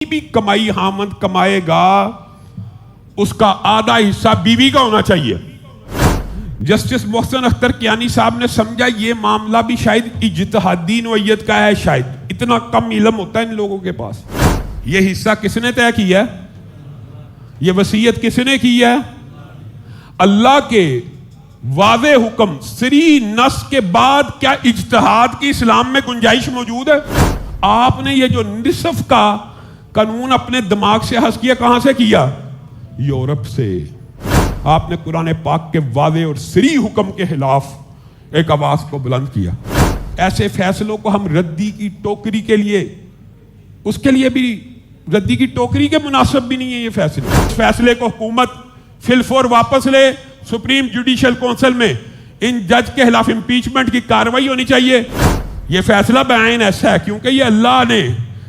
بھی کمائی حامد کمائے گا اس کا آدھا حصہ بیوی کا ہونا چاہیے۔ جسٹس محسن اختر کیانی صاحب نے سمجھا یہ معاملہ بھی شاید اجتہادی نوعیت کا ہے، شاید اتنا کم علم ہوتا ہے ان لوگوں کے پاس۔ یہ حصہ کس نے طے کیا ہے؟ یہ وصیت کس نے کی ہے؟ اللہ کے واضح حکم سری نص کے بعد کیا اجتہاد کی اسلام میں گنجائش موجود ہے؟ آپ نے یہ جو نصف کا قانون اپنے دماغ سے حذف کیا، کہاں سے کیا؟ یورپ سے۔ آپ نے قرآن پاک کے واضح اور سری حکم کے خلاف ایک آواز کو بلند کیا۔ ایسے فیصلوں کو ہم ردی کی ٹوکری کے لیے، اس کے لیے بھی ردی کی ٹوکری کے مناسب بھی نہیں ہے یہ فیصلے۔ اس فیصلے کو حکومت فی الفور واپس لے، سپریم جوڈیشل کونسل میں ان جج کے خلاف امپیچمنٹ کی کاروائی ہونی چاہیے۔ یہ فیصلہ بعین ایسا ہے کیونکہ یہ اللہ نے،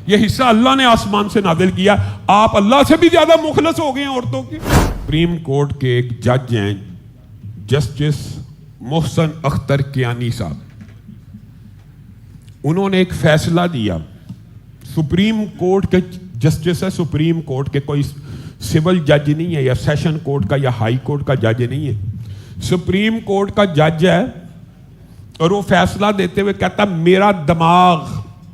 یہ حصہ اللہ نے آسمان سے نازل کیا۔ آپ اللہ سے بھی زیادہ مخلص ہو گئے ہیں عورتوں کے۔ سپریم کورٹ کے ایک جج ہیں جسٹس محسن اختر کیانی صاحب، انہوں نے ایک فیصلہ دیا۔ سپریم کورٹ کے جسٹس ہے، سپریم کورٹ کے، کوئی سول جج نہیں ہے یا سیشن کورٹ کا یا ہائی کورٹ کا جج نہیں ہے، سپریم کورٹ کا جج ہے۔ اور وہ فیصلہ دیتے ہوئے کہتا میرا دماغ،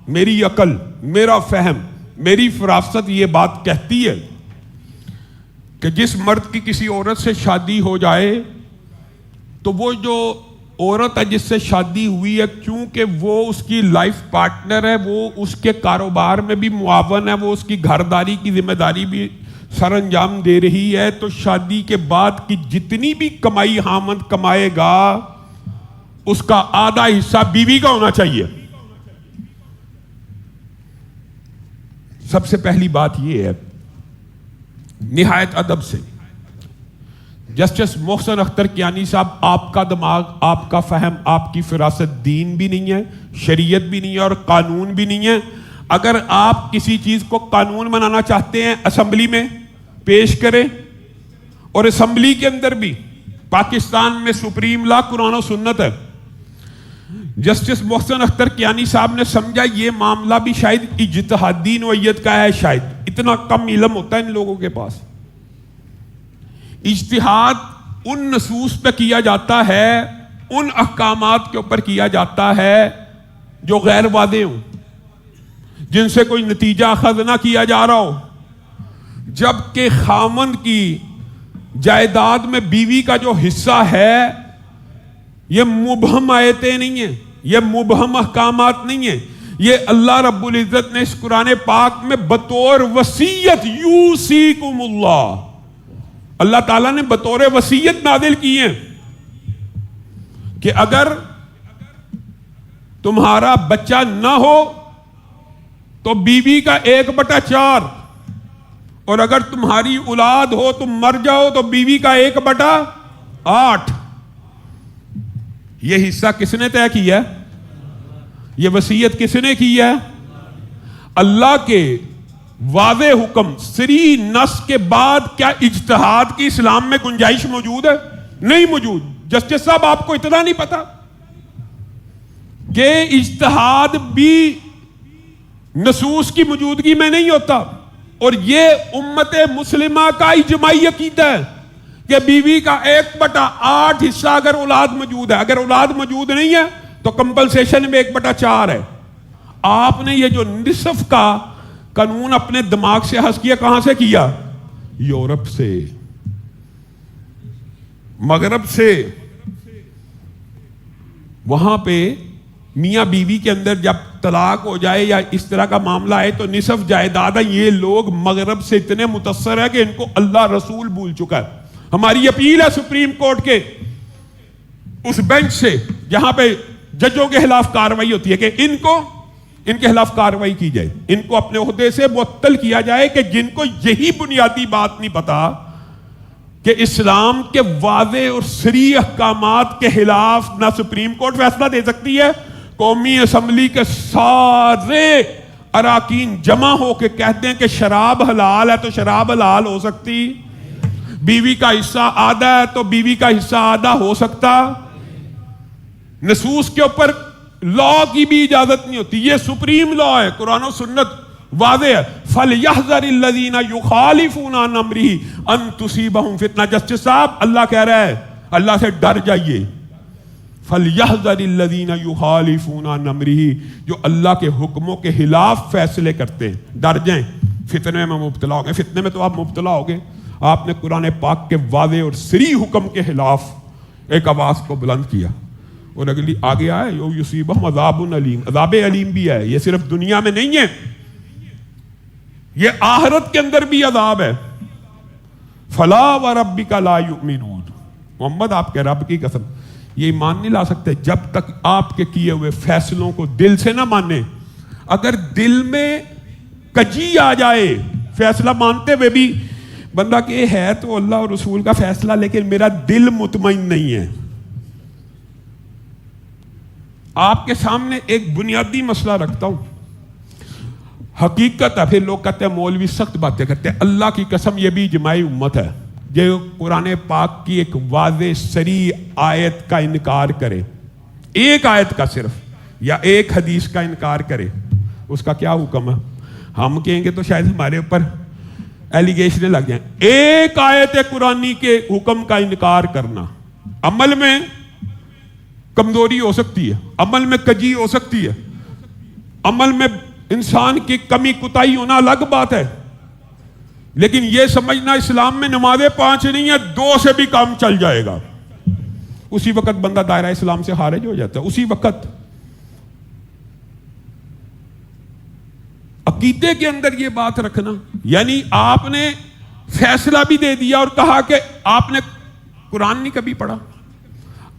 میری عقل، میرا فہم، میری فراست یہ بات کہتی ہے کہ جس مرد کی کسی عورت سے شادی ہو جائے تو وہ جو عورت ہے جس سے شادی ہوئی ہے، چونکہ وہ اس کی لائف پارٹنر ہے، وہ اس کے کاروبار میں بھی معاون ہے، وہ اس کی گھرداری کی ذمہ داری بھی سر انجام دے رہی ہے، تو شادی کے بعد کی جتنی بھی کمائی حامد کمائے گا اس کا آدھا حصہ بیوی کا ہونا چاہیے۔ سب سے پہلی بات یہ ہے، نہایت ادب سے، جسٹس محسن اختر کیانی صاحب، آپ کا دماغ، آپ کا فہم، آپ کی فراست دین بھی نہیں ہے، شریعت بھی نہیں ہے اور قانون بھی نہیں ہے۔ اگر آپ کسی چیز کو قانون بنانا چاہتے ہیں اسمبلی میں پیش کریں، اور اسمبلی کے اندر بھی پاکستان میں سپریم لا قرآن و سنت ہے۔ جسٹس محسن اختر کیانی صاحب نے سمجھا یہ معاملہ بھی شاید اجتہادی نوعیت کا ہے، شاید اتنا کم علم ہوتا ہے ان لوگوں کے پاس۔ اجتہاد ان نصوص پہ کیا جاتا ہے، ان احکامات کے اوپر کیا جاتا ہے جو غیر واضح ہوں، جن سے کوئی نتیجہ اخذ نہ کیا جا رہا ہو۔ جبکہ خاوند کی جائیداد میں بیوی کا جو حصہ ہے یہ مبہم آیتیں نہیں ہیں، یہ مبہم احکامات نہیں ہیں، یہ اللہ رب العزت نے اس قرآن پاک میں بطور وصیت یوصیکم اللہ، اللہ تعالیٰ نے بطور وصیت نازل کی ہیں کہ اگر تمہارا بچہ نہ ہو تو بیوی کا 1/4، اور اگر تمہاری اولاد ہو تم مر جاؤ تو بیوی کا 1/8۔ یہ حصہ کس نے طے کیا ہے؟ یہ وصیت کس نے کی ہے؟ اللہ کے واضح حکم سری نص کے بعد کیا اجتہاد کی اسلام میں گنجائش موجود ہے؟ نہیں موجود۔ جسٹس صاحب آپ کو اتنا نہیں پتا کہ اجتہاد بھی نصوص کی موجودگی میں نہیں ہوتا، اور یہ امت مسلمہ کا اجماعی عقیدہ ہے کہ بیوی کا 1/8 حصہ اگر اولاد موجود ہے، اگر اولاد موجود نہیں ہے تو کمپلسیشن میں 1/4 ہے۔ آپ نے یہ جو نصف کا قانون اپنے دماغ سے حذف کیا، کہاں سے کیا؟ یورپ سے، مغرب سے۔ وہاں پہ میاں بیوی کے اندر جب طلاق ہو جائے یا اس طرح کا معاملہ ہے تو نصف جائیداد ہے۔ یہ لوگ مغرب سے اتنے متاثر ہیں کہ ان کو اللہ رسول بھول چکا ہے۔ ہماری اپیل ہے سپریم کورٹ کے اس بینچ سے جہاں پہ ججوں کے خلاف کاروائی ہوتی ہے کہ ان کے خلاف کاروائی کی جائے، ان کو اپنے عہدے سے معطل کیا جائے، کہ جن کو یہی بنیادی بات نہیں پتا کہ اسلام کے واضح اور صریح احکامات کے خلاف نہ سپریم کورٹ فیصلہ دے سکتی ہے، قومی اسمبلی کے سارے اراکین جمع ہو کے کہتے ہیں کہ شراب حلال ہے تو شراب حلال ہو سکتی، بیوی کا حصہ آدھا ہے تو بیوی کا حصہ آدھا ہو سکتا۔ نصوص کے اوپر لا کی بھی اجازت نہیں ہوتی، یہ سپریم لا ہے، قرآن و سنت واضح ہے، فَلْيَحْذَرِ الَّذِينَ يُخَالِفُونَ عَنْ أَمْرِهِ أَن تُصِيبَهُمْ فِتْنَةٌ۔ جسٹس صاحب اللہ کہہ رہا ہے اللہ سے ڈر جائیے، فَلْيَحْذَرِ الَّذِينَ يُخَالِفُونَ عَنْ أَمْرِهِ، جو اللہ کے حکموں کے خلاف فیصلے کرتے ہیں، ڈر جائیں، فتنے میں مبتلا ہو گئے۔ فتنے میں تو آپ مبتلا ہو گئے، آپ نے قرآن پاک کے واضح اور صریح حکم کے خلاف ایک آواز کو بلند کیا، اور اگلی آگے آئے یصیبہم عذاب علیم، عذاب علیم بھی ہے، یہ صرف دنیا میں نہیں ہے، یہ آخرت کے اندر بھی عذاب ہے۔ فلا وربک لا یؤمنون، محمد آپ کے رب کی قسم یہ ایمان نہیں لا سکتے جب تک آپ کے کیے ہوئے فیصلوں کو دل سے نہ مانے۔ اگر دل میں کجی آ جائے فیصلہ مانتے ہوئے بھی بندہ کہ ہے تو اللہ اور رسول کا فیصلہ لیکن میرا دل مطمئن نہیں ہے۔ آپ کے سامنے ایک بنیادی مسئلہ رکھتا ہوں، حقیقت ہے، پھر لوگ کہتے ہیں مولوی سخت باتیں کرتے ہیں، اللہ کی قسم یہ بھی اجماعی امت ہے جو قرآن پاک کی ایک واضح صریح آیت کا انکار کرے، ایک آیت کا صرف یا ایک حدیث کا انکار کرے، اس کا کیا حکم ہے؟ ہم کہیں گے تو شاید ہمارے اوپر ایلیگیشنیں لگ جائیں۔ ایک آیت قرآنی کے حکم کا انکار کرنا، عمل میں کمزوری ہو سکتی ہے، عمل میں کجی ہو سکتی ہے، عمل میں انسان کی کمی کوتاہی ہونا الگ بات ہے، لیکن یہ سمجھنا اسلام میں نمازیں 5 نہیں ہے، 2 سے بھی کام چل جائے گا، اسی وقت بندہ دائرہ اسلام سے خارج ہو جاتا ہے، اسی وقت۔ عقیدے کے اندر یہ بات رکھنا، یعنی آپ نے فیصلہ بھی دے دیا اور کہا کہ آپ نے قرآن نہیں کبھی پڑھا،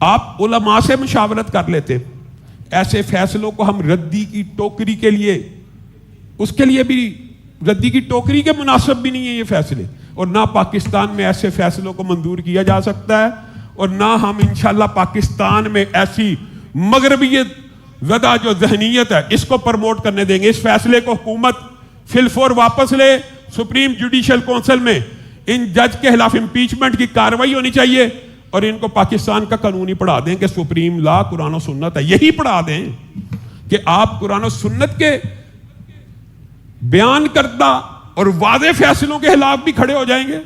آپ علماء سے مشاورت کر لیتے، ایسے فیصلوں کو ہم ردی کی ٹوکری کے لیے، اس کے لیے بھی ردی کی ٹوکری کے مناسب بھی نہیں ہے یہ فیصلے، اور نہ پاکستان میں ایسے فیصلوں کو منظور کیا جا سکتا ہے، اور نہ ہم انشاءاللہ پاکستان میں ایسی مغربیت زدہ جو ذہنیت ہے اس کو پرموٹ کرنے دیں گے۔ اس فیصلے کو حکومت فی الفور واپس لے، سپریم جوڈیشل کونسل میں ان جج کے خلاف امپیچمنٹ کی کارروائی ہونی چاہیے، اور ان کو پاکستان کا قانون ہی پڑھا دیں کہ سپریم لا قرآن و سنت ہے، یہی پڑھا دیں کہ آپ قرآن و سنت کے بیان کردہ اور واضح فیصلوں کے خلاف بھی کھڑے ہو جائیں گے۔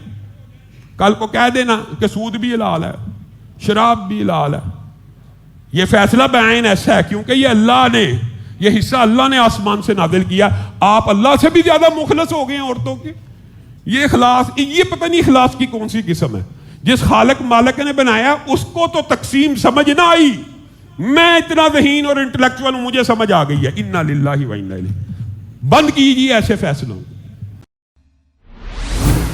کل کو کہہ دینا کہ سود بھی حلال ہے، شراب بھی حلال ہے، یہ فیصلہ بعین ایسا ہے کیونکہ یہ اللہ نے، یہ حصہ اللہ نے آسمان سے نازل کیا، آپ اللہ سے بھی زیادہ مخلص ہو گئے ہیں عورتوں کے، یہ اخلاص، یہ پتہ نہیں اخلاص کی کون سی قسم ہے، جس خالق مالک نے بنایا اس کو تو تقسیم سمجھ نہ آئی، میں اتنا ذہین اور انٹلیکچوئل ہوں مجھے سمجھ آ گئی ہے، انا للہ و انا الیہ۔ بند کیجیے ایسے فیصلوں۔